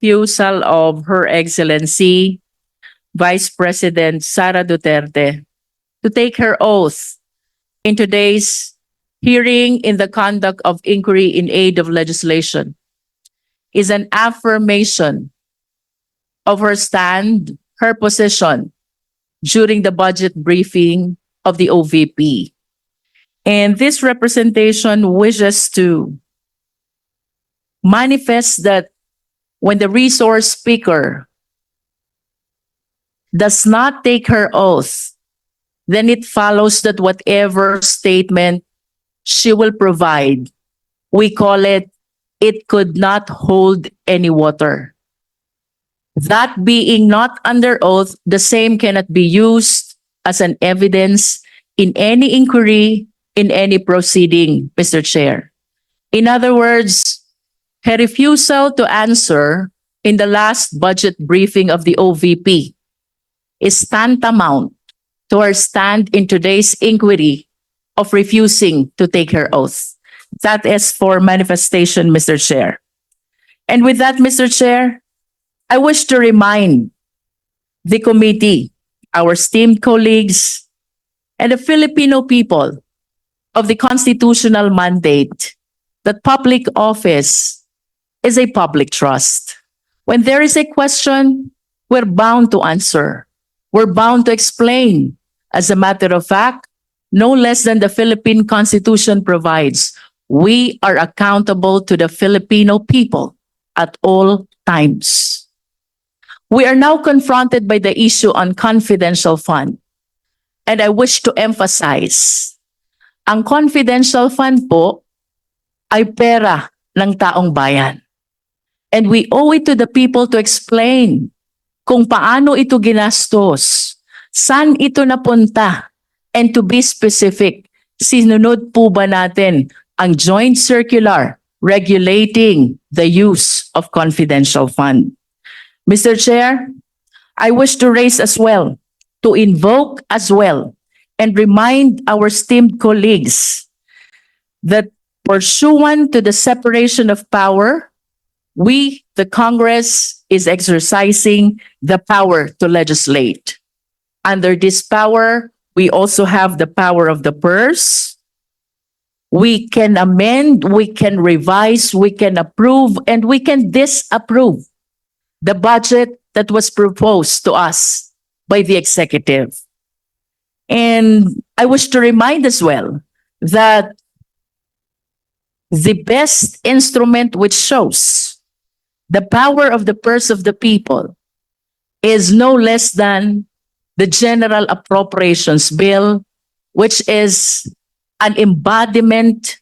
refusal of Her Excellency Vice President Sara Duterte to take her oath in today's hearing in the conduct of inquiry in aid of legislation is an affirmation of her stand, her position during the budget briefing of the OVP. And this representation wishes to manifest that when the resource speaker does not take her oath, then it follows that whatever statement she will provide, we call it could not hold any water. That being not under oath, the same cannot be used as an evidence in any inquiry, in any proceeding, Mr. Chair. In other words, her refusal to answer in the last budget briefing of the OVP is tantamount to her stand in today's inquiry of refusing to take her oath. That is for manifestation, Mr. Chair. And with that, Mr. Chair, I wish to remind the committee, our esteemed colleagues, and the Filipino people of the constitutional mandate that public office is a public trust. When there is a question, we're bound to answer. We're bound to explain. As a matter of fact, no less than the Philippine Constitution provides, we are accountable to the Filipino people at all times. We are now confronted by the issue on confidential fund. And I wish to emphasize, ang confidential fund po ay pera ng taong bayan. And we owe it to the people to explain kung paano ito ginastos, saan ito napunta, and to be specific, sinunod po ba natin ang joint circular regulating the use of confidential fund? Mr. Chair, I wish to raise as well, to invoke as well, and remind our esteemed colleagues that pursuant to the separation of power, we, the Congress, is exercising the power to legislate. Under this power, we also have the power of the purse. We can amend, we can revise, we can approve, and we can disapprove the budget that was proposed to us by the executive. And I wish to remind as well that the best instrument which shows the power of the purse of the people is no less than the General Appropriations Bill, which is an embodiment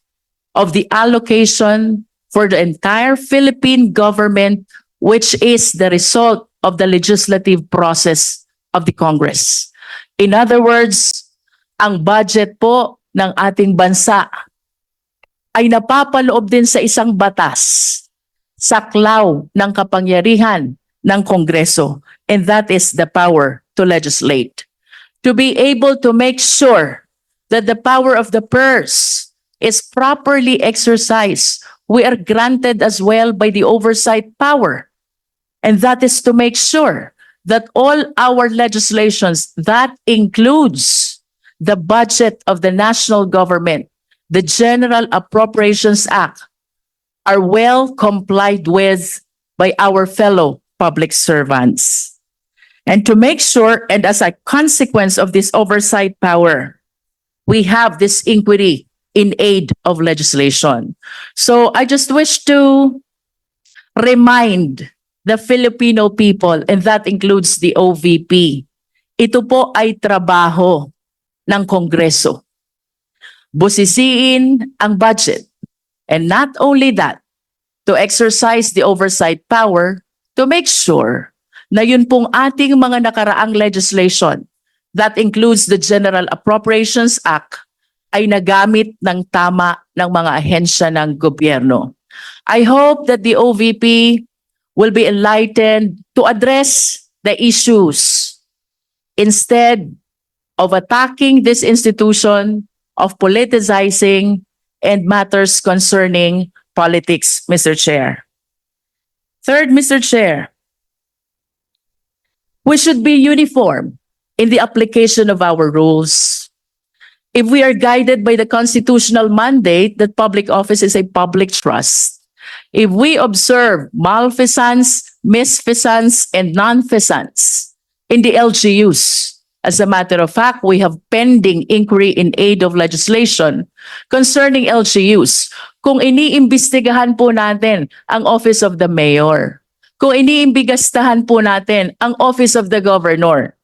of the allocation for the entire Philippine government, which is the result of the legislative process of the Congress. In other words, ang budget po ng ating bansa ay napapaloob din sa isang batas, saklaw ng kapangyarihan ng Kongreso, and that is the power to legislate. To be able to make sure that the power of the purse is properly exercised, we are granted as well by the oversight power. And that is to make sure that all our legislations, that includes the budget of the national government, the General Appropriations Act, are well complied with by our fellow public servants. And to make sure, and as a consequence of this oversight power, we have this inquiry in aid of legislation. So I just wish to remind the Filipino people, and that includes the OVP, ito po ay trabaho ng Kongreso. Busisiin ang budget. And not only that, to exercise the oversight power to make sure na yun pong ating mga nakaraang legislation that includes the General Appropriations Act ay nagamit ng tama ng mga ahensya ng gobyerno. I hope that the OVP will be enlightened to address the issues instead of attacking this institution, of politicizing and matters concerning politics, Mr. Chair. Third, Mr. Chair, we should be uniform in the application of our rules. If we are guided by the constitutional mandate that public office is a public trust, if we observe malfeasance, misfeasance, and nonfeasance in the LGUs, as a matter of fact, we have pending inquiry in aid of legislation concerning LGUs. Kung iniimbestigahan po natin ang Office of the Mayor, kung iniimbigastahan po natin ang Office of the Governor,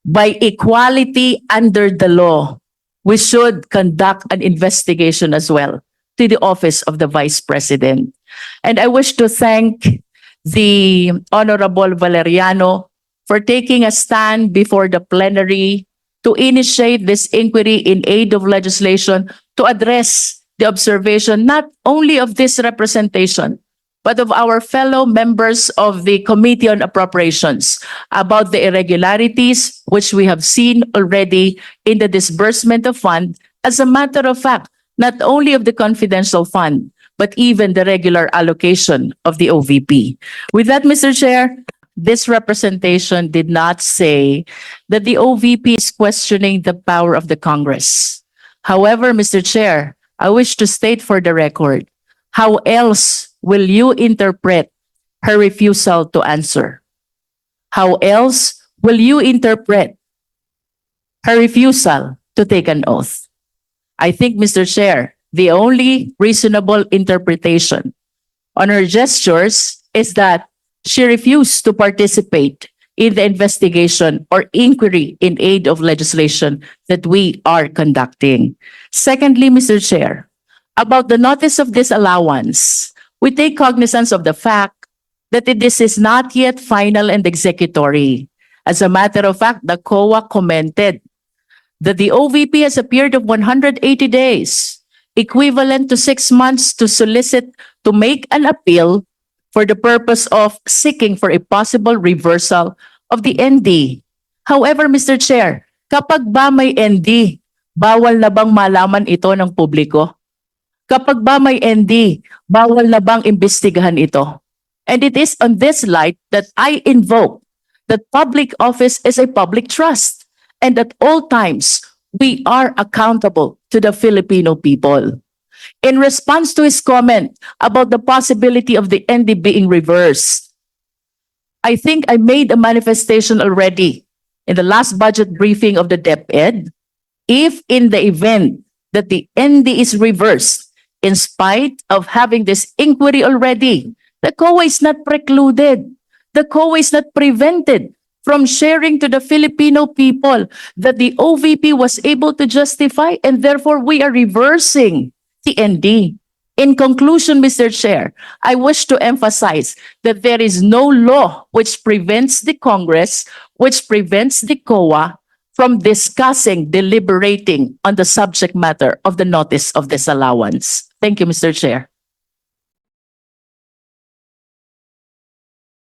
by equality under the law, we should conduct an investigation as well to the Office of the Vice President. And I wish to thank the Honorable Valeriano for taking a stand before the plenary to initiate this inquiry in aid of legislation to address the observation not only of this representation, but of our fellow members of the Committee on Appropriations about the irregularities which we have seen already in the disbursement of fund. As a matter of fact, not only of the confidential fund, but even the regular allocation of the OVP. With that, Mr. Chair, this representation did not say that the OVP is questioning the power of the Congress. However, Mr. Chair, I wish to state for the record, how else will you interpret her refusal to answer? How else will you interpret her refusal to take an oath? I think, Mr. Chair, the only reasonable interpretation on her gestures is that she refused to participate in the investigation or inquiry in aid of legislation that we are conducting. Secondly, Mr. Chair, about the notice of disallowance, we take cognizance of the fact that this is not yet final and executory. As a matter of fact, the COA commented that the OVP has a period of 180 days, equivalent to 6 months to solicit to make an appeal for the purpose of seeking for a possible reversal of the ND. However, Mr. Chair, kapag ba may ND, bawal na bang malaman ito ng publiko? Kapag ba may ND, bawal na bang imbestigahan ito? And it is on this light that I invoke that public office is a public trust, and at all times, we are accountable to the Filipino people. In response to his comment about the possibility of the ND being reversed, I think I made a manifestation already in the last budget briefing of the DepEd. If in the event that the ND is reversed, in spite of having this inquiry already, the COA is not precluded. The COA is not prevented from sharing to the Filipino people that the OVP was able to justify, and therefore we are reversing the ND. In conclusion, Mr. Chair, I wish to emphasize that there is no law which prevents the Congress, which prevents the COA from discussing, deliberating on the subject matter of the notice of disallowance. Thank you, Mr. Chair.